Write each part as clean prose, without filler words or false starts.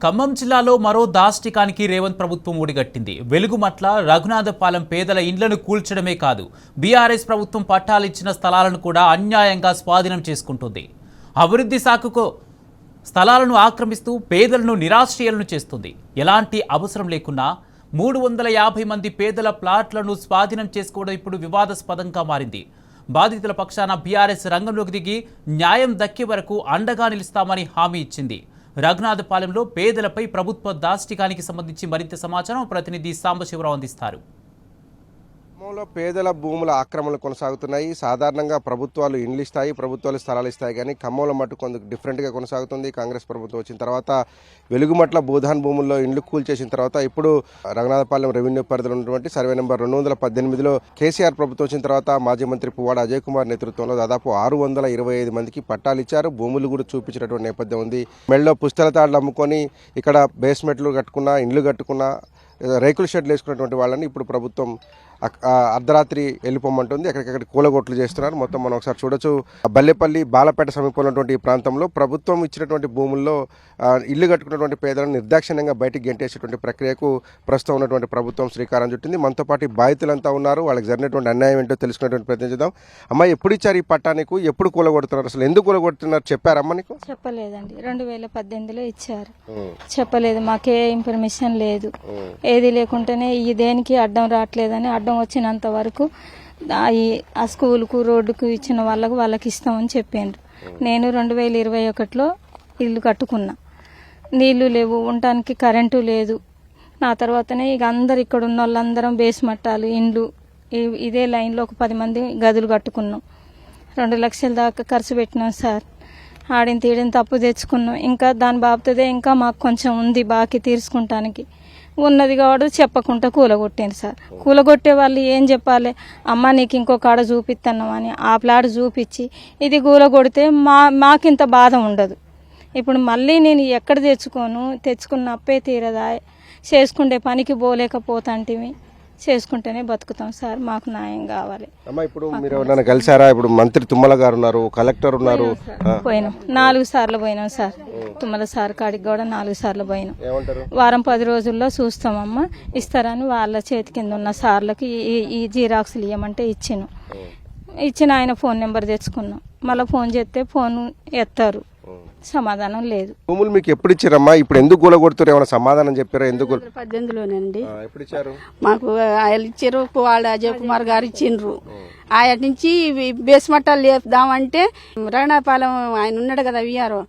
ఖమ్మం జిల్లాలో మరో దాష్టికానికి రేవంత్ ప్రభుత్వం ఒడిగట్టింది. వెలుగుమట్ల రఘునాథపాలెం పేదల ఇండ్లను కూల్చడమే కాదు, బీఆర్ఎస్ ప్రభుత్వం పట్టాలిచ్చిన స్థలాలను కూడా అన్యాయంగా స్వాధీనం చేసుకుంటుంది. అభివృద్ధి సాకుకు స్థలాలను ఆక్రమిస్తూ పేదలను నిరాశ్రయాలను చేస్తుంది. ఎలాంటి అవసరం లేకున్నా 350 మంది పేదల ప్లాట్లను స్వాధీనం చేసుకోవడం ఇప్పుడు వివాదాస్పదంగా మారింది. బాధితుల పక్షాన బీఆర్ఎస్ రంగంలోకి దిగి న్యాయం దక్కే వరకు అండగా నిలుస్తామని హామీ ఇచ్చింది. రఘునాథపాలెంలో పేదలపై ప్రభుత్వ దాష్టికానికి సంబంధించి మరింత సమాచారం ప్రతినిధి సాంబశివరావు అందిస్తారు. ఖమ్మంలో పేదల భూముల ఆక్రమణలు కొనసాగుతున్నాయి. సాధారణంగా ప్రభుత్వాలు ఇండ్లు ఇస్తాయి, ప్రభుత్వాలు స్థలాలు ఇస్తాయి, కానీ ఖమ్మంలో మట్టు కొంత డిఫరెంట్గా కొనసాగుతుంది. కాంగ్రెస్ ప్రభుత్వం వచ్చిన తర్వాత వెలుగుమట్ల భూధాన్ భూముల్లో ఇండ్లు కూల్చేసిన తర్వాత ఇప్పుడు రఘునాథపాలెం రెవెన్యూ పరిధిలో ఉన్నటువంటి సర్వే నెంబర్ 218లో కేసీఆర్ ప్రభుత్వం వచ్చిన తర్వాత మాజీ మంత్రి పువ్వాడ అజయ్ కుమార్ నేతృత్వంలో దాదాపు 625 మందికి పట్టాలు ఇచ్చారు. భూములు కూడా చూపించినటువంటి నేపథ్యం ఉంది. మెడలో పుస్తల తాళ్లు అమ్ముకొని ఇక్కడ బేస్మెంట్లు కట్టుకున్న, ఇండ్లు కట్టుకున్న, రేకుల షెడ్లు వేసుకున్నటువంటి వాళ్ళని ఇప్పుడు ప్రభుత్వం అర్ధరాత్రి వెళ్ళిపోమంటుంది. ఎక్కడికక్కడ కూలగొట్లు చేస్తున్నారు. మొత్తం మనం ఒకసారి చూడొచ్చు. బల్లెపల్లి బాలపేట సమీపంలో ఉన్నటువంటి ఈ ప్రాంతంలో ప్రభుత్వం ఇచ్చినటువంటి భూముల్లో ఇల్లు కట్టుకున్నటువంటి పేదలను నిర్దాక్షిణ్యంగా బయటికి గెంటేసేటువంటి ప్రక్రియకు ప్రస్తుతం ఉన్నటువంటి ప్రభుత్వం శ్రీకారం చుట్టింది. మనతో పాటు బాధితులంతా ఉన్నారు. వాళ్ళకి జరిగినటువంటి అన్యాయం ఏంటో తెలుసుకునేటువంటి ప్రయత్నం చేద్దాం. అమ్మ, ఎప్పుడు ఇచ్చారు ఈ పట్టానికి? ఎప్పుడు కూలగొడుతున్నారు? అసలు ఎందుకు కూలగొడుతున్నారు చెప్పారమ్మా నీకు? చెప్పలేదండి. 2018లో ఇచ్చారు. చెప్పలేదు, మాకే ఇన్ఫర్మేషన్ లేదు. ఏది లేకుంటేనే ఈ దేనికి అడ్డం రావట్లేదని అడ్డం వచ్చినంత వరకు ఆ స్కూల్కు రోడ్డుకు ఇచ్చిన వాళ్ళకి ఇస్తామని చెప్పిండ్రు. నేను 2021లో ఇల్లు కట్టుకున్నా. నీళ్లు లేవు, ఉండటానికి కరెంటు లేదు. నా తర్వాతనే ఇక అందరు ఇక్కడ ఉన్న వాళ్ళందరం బేస్ మట్టాలు ఇండ్లు ఇదే లైన్లో ఒక 10 మంది గదులు కట్టుకున్నాం. 2 లక్షల దాకా ఖర్చు పెట్టినాం సార్. ఆడిన తీడిన తప్పు తెచ్చుకున్నాం. ఇంకా దాని బాబుతదే ఇంకా మాకు కొంచెం ఉంది బాకీ తీర్చుకుంటానికి. ఉన్నది కాబట్టి చెప్పకుండా కూలగొట్టింది సార్. కూలగొట్టే వాళ్ళు ఏం చెప్పాలి? అమ్మ నీకు ఇంకో కాడ చూపిస్తున్నామని ఆ ప్లాట్ చూపించి ఇది కూలగొడితే మాకింత బాధ ఉండదు. ఇప్పుడు మళ్ళీ నేను ఎక్కడ తెచ్చుకున్న అప్పే తీరదా, చేసుకుంటే పనికి పోలేకపోతాంటివి, చేసుకుంటేనే బతుకుతాం సార్. మాకు న్యాయం కావాలి. అమ్మా, ఇప్పుడు మీరు ఎవరైనా కలిసారా? ఇప్పుడు మంత్రి తుమ్మల గారు ఉన్నారు, కలెక్టర్ ఉన్నారు. పోయినాం, 4 సార్లు పోయినాం సార్. తుమ్మల సార్ కాడికి కూడా 4 సార్లు పోయినాం. వారం 10 రోజుల్లో చూస్తామమ్మా ఇస్తారని వాళ్ళ చేతి కింద ఉన్న సార్లకి ఈ జిరాక్స్లు ఇవ్వమంటే ఇచ్చిన ఆయన ఫోన్ నెంబర్ తెచ్చుకున్నాం. మళ్ళీ ఫోన్ చేస్తే ఫోన్ ఎత్తారు, సమాధానం లేదు. భూములు మీకు ఎప్పుడు ఇచ్చారమ్మా? ఇప్పుడు ఎందుకు కూలగొడుతారు? ఏమైనా సమాధానం చెప్పారా? ఎందుకు? 2018లోనండి. ఎప్పుడు ఇచ్చారు? మాకు ఆయన ఇచ్చారు, పువ్వాడ అజయ్ కుమార్ గారు ఇచ్చిండ్రు. ఆయన నుంచి బేస్మట్టాలు లేపుదామంటే రఘునాథపాలెం ఆయన ఉన్నాడు కదా విఆర్ఓ,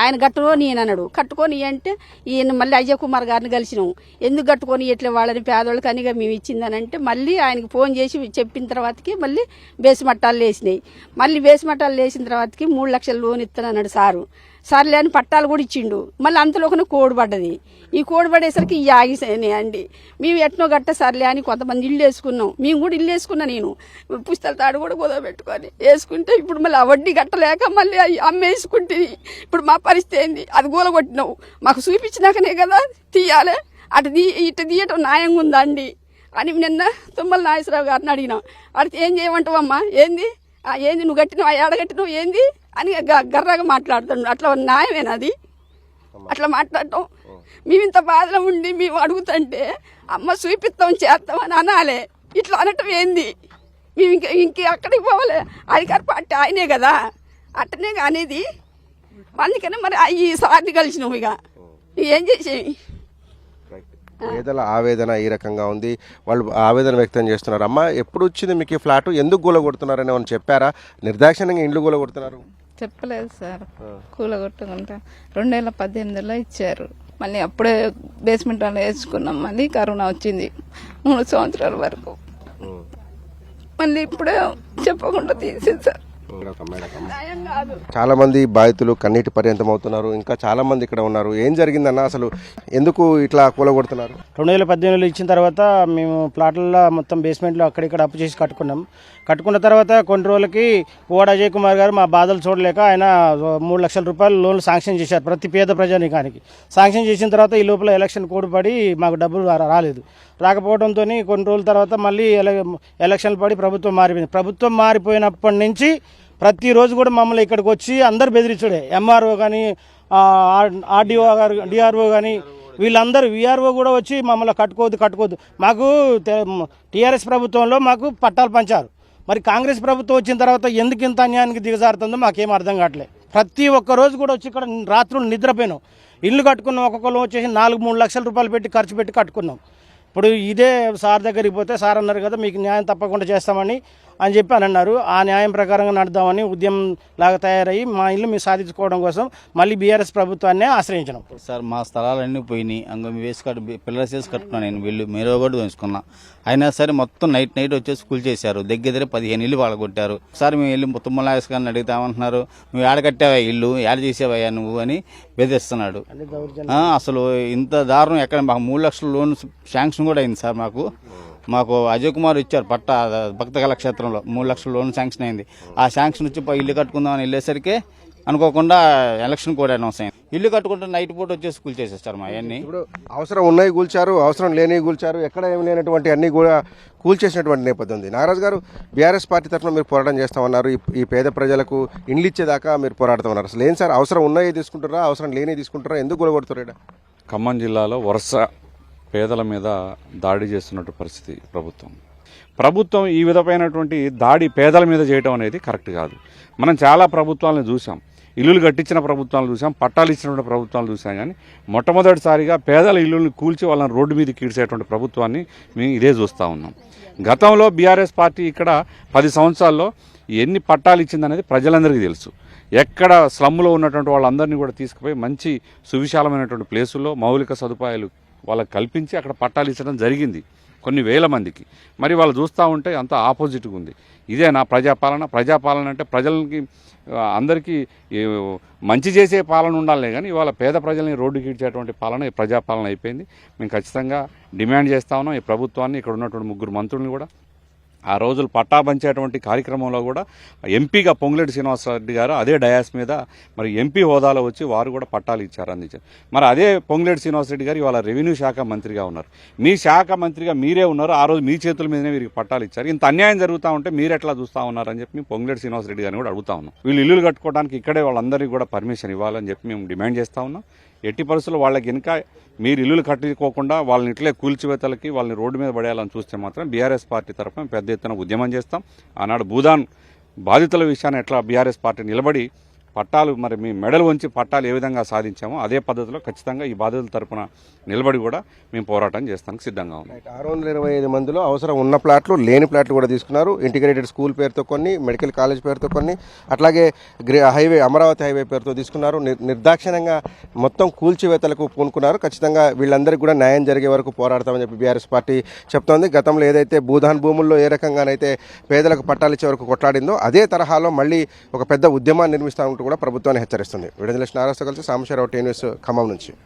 ఆయన కట్టుకొని అన్నాడు. కట్టుకొని అంటే ఈయన మళ్ళీ అజయ్ కుమార్ గారిని కలిసినాం. ఎందుకు కట్టుకొని ఎట్లా వాళ్ళని పేదవాళ్ళకి అనిగా మేము ఇచ్చిందని అంటే మళ్ళీ ఆయనకి ఫోన్ చేసి చెప్పిన తర్వాతకి మళ్ళీ బేస్మట్టాలు లేసినాయి. మళ్ళీ బేస్మట్టాలు లేసిన తర్వాతకి 3 లక్షల లోన్ ఇస్తానన్నాడు సారు. సర్లే అని పట్టాలు కూడా ఇచ్చిండు. మళ్ళీ అంతలోనే కోడి పడ్డది. ఈ కోడి పడేసరికి ఈ ఆగిసాయండి. మేము ఎట్నో గట్ట సర్లే అని కొంతమంది ఇల్లు వేసుకున్నాం. మేము కూడా ఇల్లు వేసుకున్నా. నేను పుస్తల తాడు కూడా కుదబెట్టుకొని వేసుకుంటే ఇప్పుడు మళ్ళీ ఆ వడ్డీ కట్టలేక మళ్ళీ అమ్మేసుకుంటే ఇప్పుడు మా పరిస్థితి ఏంది? అది కూలగొట్టినావు, మాకు చూపించినాకనే కదా తీయాలి. ఇటు తీయటం న్యాయంగా ఉందా అండి అని నిన్న తుమ్మల నాగేశ్వరరావు గారిని అడిగినాం. అడిగితే ఏం చేయమంటావమ్మా? ఏంది నువ్వు కట్టినావు, ఏడగట్టినావు ఏంది అని గర్రగా మాట్లాడుతాడు. అట్లా న్యాయమేనా అది? అట్లా మాట్లాడటం? మేము ఇంత బాధలో ఉండి మేము అడుగుతుంటే అమ్మ చూపిస్తాం చేస్తామని అనాలే. ఇట్లా అనటం ఏంది? మేము ఇంక అక్కడికి పోవాలి. అధికార పార్టీ ఆయనే కదా, అట్టనే అనేది. అందుకనే మరి ఈ సార్ని కలిసినావు. ఇక ఏం చేసేవి? పేదల ఆవేదన ఈ రకంగా ఉంది. వాళ్ళు ఆవేదన వ్యక్తం చేస్తున్నారు. అమ్మ, ఎప్పుడు వచ్చింది మీకు ఈ ఫ్లాట్? ఎందుకు కూలగొడుతున్నారని ఏమైనా చెప్పారా? నిర్దాక్షిణ్యంగా ఇండ్లు కూలగొడుతున్నారు. చెప్పలేదు సార్. కూలగొట్టుకుంటా 2018లో ఇచ్చారు. మళ్ళీ అప్పుడే బేస్మెంట్ అని వేసుకున్నాం. మళ్ళీ కరోనా వచ్చింది 3 సంవత్సరాల వరకు. మళ్ళీ ఇప్పుడే చెప్పకుండా తీసేసారు. చాలా మంది బాధితులు కన్నీటి పర్యంతం అవుతున్నారు. ఇంకా చాలా మంది ఇక్కడ ఉన్నారు. ఏం జరిగిందన్న? అసలు ఎందుకు ఇట్లా కూలగొడుతున్నారు? 2018లో ఇచ్చిన తర్వాత మేము ప్లాట్లలో మొత్తం బేస్మెంట్లో అక్కడిక్కడ అప్పు చేసి కట్టుకున్న తర్వాత కొన్ని రోజులకి పువ్వాడ అజయ్ కుమార్ గారు మా బాధలు చూడలేక ఆయన 3 లక్షల రూపాయలు లోన్లు శాంక్షన్ చేశారు ప్రతి పేద ప్రజానికానికి. శాంక్షన్ చేసిన తర్వాత ఈ లోపల ఎలక్షన్ కోడ్ పడి మాకు డబ్బులు రాలేదు. రాకపోవడంతో కొన్ని రోజుల తర్వాత మళ్ళీ ఎలక్షన్లు పడి ప్రభుత్వం మారిపోయింది. ప్రభుత్వం మారిపోయినప్పటి నుంచి ప్రతిరోజు కూడా మమ్మల్ని ఇక్కడికి వచ్చి అందరు బెదిరించుడే. ఎంఆర్ఓ కానీ ఆర్డీఓ గారు, డిఆర్ఓ కానీ వీళ్ళందరూ విఆర్ఓ కూడా వచ్చి మమ్మల్ని కట్టుకోవద్దు మాకు టీఆర్ఎస్ ప్రభుత్వంలో మాకు పట్టాలు పంచారు. మరి కాంగ్రెస్ ప్రభుత్వం వచ్చిన తర్వాత ఎందుకు ఇంత అన్యాయానికి దిగజారుతుందో మాకేం అర్థం కావట్లేదు. ప్రతి ఒక్క రోజు కూడా వచ్చి ఇక్కడ రాత్రులు నిద్రపోయినాం. ఇల్లు కట్టుకున్నాం, ఒక్కొక్కరు వచ్చేసి 4-3 లక్షల రూపాయలు పెట్టి ఖర్చు పెట్టి కట్టుకున్నాం. ఇప్పుడు ఇదే సార్ దగ్గరికి పోతే సార్ అన్నారు కదా మీకు న్యాయం తప్పకుండా చేస్తామని చెప్పి అన్నారు. ఆ న్యాయం ప్రకారంగా నడుద్దామని ఉద్యమం లాగా తయారయ్యి మా ఇల్లు మేము సాధించుకోవడం కోసం మళ్ళీ బీఆర్ఎస్ ప్రభుత్వాన్ని ఆశ్రయించినాం. సార్ మా స్థలాలన్నీ పోయినాయి. అంగ పిల్లర్స్ వేసి కట్టుకున్నాను, నేను వీళ్ళు మీరు కూడా వేసుకున్నా. అయినా సరే మొత్తం నైట్ వచ్చేసి కూల్ చేశారు. దగ్గర 15 ఇల్లు వాళ్ళ కొట్టారు. సార్ మేము వెళ్ళి తుమ్మలాయస్ గారిని అడుగుతామంటున్నారు, నువ్వు ఏడ కట్టావా ఇల్లు, ఏడ చేసావయ్యా నువ్వు అని బెదిరిస్తున్నాడు. అసలు ఇంత దారుణం ఎక్కడ? మాకు 3 లక్షల లోన్ శాంక్షన్ కూడా అయింది సార్. మాకు అజయ్ కుమార్ ఇచ్చారు పట్టా భక్త కళాక్షేత్రంలో 3 లక్షల లోన్ శాంక్షన్ అయింది. ఆ శాంక్షన్ వచ్చి ఇల్లు కట్టుకుందామని వెళ్ళేసరికి అనుకోకుండా ఎలక్షన్ కూడా అనౌన్స్ అయింది. ఇల్లు కట్టుకుంటే నైట్ పూట వచ్చేసి కూల్ చేసేస్తారు మా అవన్నీ. ఇప్పుడు అవసరం ఉన్నాయి కూల్చారు, అవసరం లేని కూల్చారు, ఎక్కడ ఏమి లేనటువంటి అన్ని కూడా కూల్చేసినటువంటి నేపథ్యం ఉంది. నాగరాజు గారు, బీఆర్ఎస్ పార్టీ తరఫున మీరు పోరాటం చేస్తామన్నారు. ఈ పేద ప్రజలకు ఇండ్లు ఇచ్చేదాకా మీరు పోరాడుతామన్నారు. అసలు ఏం సార్, అవసరం ఉన్నాయి తీసుకుంటారా, అవసరం లేని తీసుకుంటారా, ఎందుకు గొడవడుతున్నారు? ఖమ్మం జిల్లాలో వరుస పేదల మీద దాడి చేస్తున్నట్టు పరిస్థితి ప్రభుత్వం ఈ విధమైనటువంటి దాడి పేదల మీద చేయడం అనేది కరెక్ట్ కాదు. మనం చాలా ప్రభుత్వాలను చూసాం, ఇల్లులు కట్టించిన ప్రభుత్వాలను చూసాం, పట్టాలు ఇచ్చినటువంటి ప్రభుత్వాలు చూసాం. కానీ మొట్టమొదటిసారిగా పేదల ఇల్లుల్ని కూల్చి వాళ్ళని రోడ్డు మీద కీడ్చేటువంటి ప్రభుత్వాన్ని మేము ఇదే చూస్తూ ఉన్నాం. గతంలో బీఆర్ఎస్ పార్టీ ఇక్కడ 10 సంవత్సరాల్లో ఎన్ని పట్టాలు ఇచ్చిందనేది ప్రజలందరికీ తెలుసు. ఎక్కడ స్లమ్లో ఉన్నటువంటి వాళ్ళందరినీ కూడా తీసుకుపోయి మంచి సువిశాలమైనటువంటి ప్లేసుల్లో మౌలిక సదుపాయాలు వాళ్ళకి కల్పించి అక్కడ పట్టాలు ఇచ్చడం జరిగింది కొన్ని వేల మందికి. మరి వాళ్ళు చూస్తూ ఉంటే అంత ఆపోజిట్గా ఉంది. ఇదే నా ప్రజాపాలన అంటే ప్రజలకి అందరికీ మంచి చేసే పాలన ఉండాలనే కానీ ఇవాళ పేద ప్రజల్ని రోడ్డుకి ఇచ్చేటువంటి పాలన ప్రజాపాలన అయిపోయింది. మేము ఖచ్చితంగా డిమాండ్ చేస్తా ఉన్నాం ఈ ప్రభుత్వాన్ని, ఇక్కడ ఉన్నటువంటి 3 మంత్రులను కూడా. ఆ రోజులు పట్టా పంచేటువంటి కార్యక్రమంలో కూడా ఎంపీగా పొంగులేటి శ్రీనివాసరెడ్డి గారు అదే డయాస్ మీద మరి ఎంపీ హోదాలో వచ్చి వారు కూడా పట్టాలు ఇచ్చారు, అందించారు. మరి అదే పొంగులేటి శ్రీనివాసరెడ్డి గారు ఇవాళ రెవెన్యూ శాఖ మంత్రిగా ఉన్నారు. మీ శాఖ మంత్రిగా మీరే ఉన్నారు, ఆ రోజు మీ చేతుల మీదనే వీరికి పట్టాలు ఇచ్చారు. ఇంత అన్యాయం జరుగుతూ ఉంటే మీరు ఎట్లా చూస్తూ ఉన్నారని చెప్పి మేము పొంగులేటి శ్రీనివాసరెడ్డి గారిని కూడా అడుగుతా ఉన్నాం. వీళ్ళు ఇల్లులు కట్టుకోవడానికి ఇక్కడే వాళ్ళందరికీ కూడా పర్మిషన్ ఇవ్వాలని చెప్పి మేము డిమాండ్ చేస్తూ ఉన్నాం. ఎట్టి పరిస్థితుల్లో వాళ్ళకి ఇంకా మీరు ఇల్లులు కట్టుకోకుండా వాళ్ళని ఇట్లే కూల్చివేతలకి వాళ్ళని రోడ్డు మీద పడేయాలని చూస్తే మాత్రం బీఆర్ఎస్ పార్టీ తరఫున పెద్ద ఎత్తున ఉద్యమం చేస్తాం. ఆనాడు భూదాన్ బాధితుల విషయాన్ని ఎట్లా బీఆర్ఎస్ పార్టీ నిలబడి పట్టాలు మరి మీ మెడలు వంచి పట్టాలు ఏ విధంగా సాధించామో అదే పద్ధతిలో ఖచ్చితంగా ఈ బాధితుల తరఫున నిలబడి కూడా మేము పోరాటం చేస్తానికి సిద్ధంగా ఉన్నాం. 625 మందిలో అవసరం ఉన్న ప్లాట్లు, లేని ప్లాట్లు కూడా తీసుకున్నారు. ఇంటిగ్రేటెడ్ స్కూల్ పేరుతో కొన్ని, మెడికల్ కాలేజ్ పేరుతో కొన్ని, అట్లాగే హైవే అమరావతి హైవే పేరుతో తీసుకున్నారు. నిర్దాక్షిణ్యంగా మొత్తం కూల్చివేతలకు పూనుకున్నారు. ఖచ్చితంగా వీళ్ళందరికీ కూడా న్యాయం జరిగే వరకు పోరాడతామని చెప్పి బీఆర్ఎస్ పార్టీ చెప్తోంది. గతంలో ఏదైతే భూదాన్ భూముల్లో ఏ రకంగానైతే పేదలకు పట్టాలు ఇచ్చే వరకు కొట్లాడిందో అదే తరహాలో మళ్ళీ ఒక పెద్ద ఉద్యమాన్ని నిర్మిస్తూ ఉంటూ కూడా ప్రభుత్వాన్ని హెచ్చరిస్తుంది. విడుదల నారాజుతో కలిసి సాంబశివరావు, టీవీ న్యూస్, ఖమ్మం నుంచి.